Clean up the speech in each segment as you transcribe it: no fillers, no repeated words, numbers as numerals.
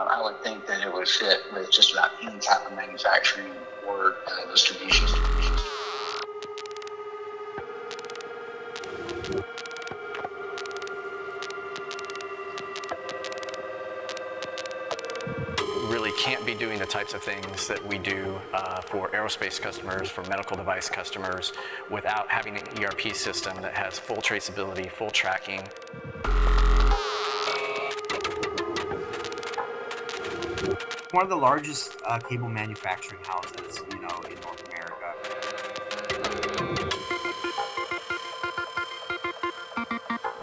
I would think that it would fit with just about any type of manufacturing or distribution. Really can't be doing the types of things that we do for aerospace customers, for medical device customers, without having an ERP system that has full traceability, full tracking. One of the largest cable manufacturing houses, in North America.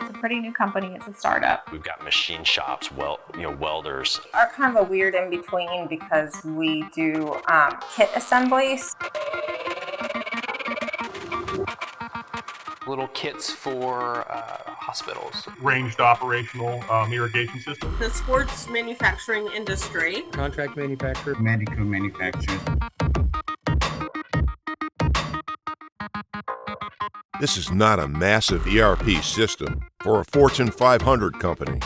It's a pretty new company. It's a startup. We've got machine shops, welders. Are kind of a weird in between because we do kit assemblies. Little kits for hospitals. Ranged operational irrigation system. The sports manufacturing industry. Contract manufacturer. Medical manufacturers. This is not a massive ERP system for a Fortune 500 company.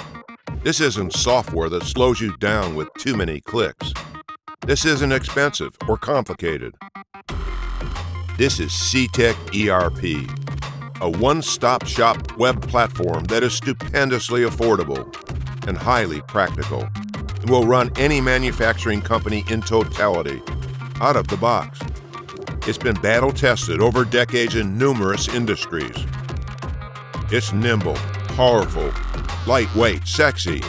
This isn't software that slows you down with too many clicks. This isn't expensive or complicated. This is Cetec ERP, a one-stop-shop web platform that is stupendously affordable and highly practical. It will run any manufacturing company in totality, out of the box. It's been battle-tested over decades in numerous industries. It's nimble, powerful, lightweight, sexy.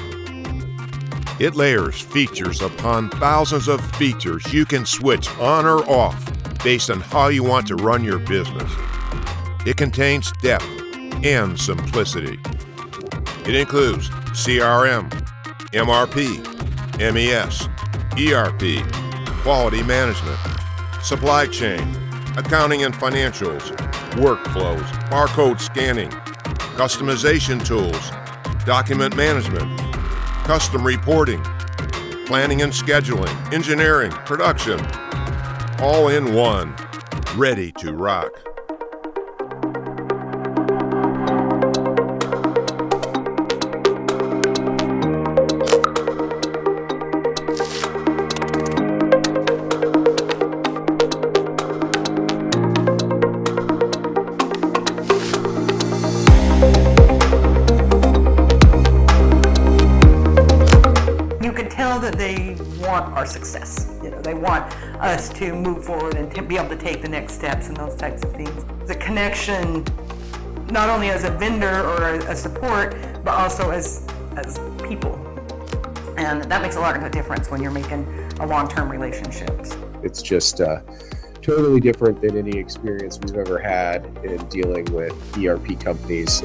It layers features upon thousands of features you can switch on or off based on how you want to run your business. It contains depth and simplicity. It includes CRM, MRP, MES, ERP, quality management, supply chain, accounting and financials, workflows, barcode scanning, customization tools, document management, custom reporting, planning and scheduling, engineering, production, all in one, ready to rock. That they want our success. They want us to move forward and to be able to take the next steps and those types of things. The connection, not only as a vendor or a support, but also as people. And that makes a lot of difference when you're making a long-term relationships. It's just totally different than any experience we've ever had in dealing with ERP companies.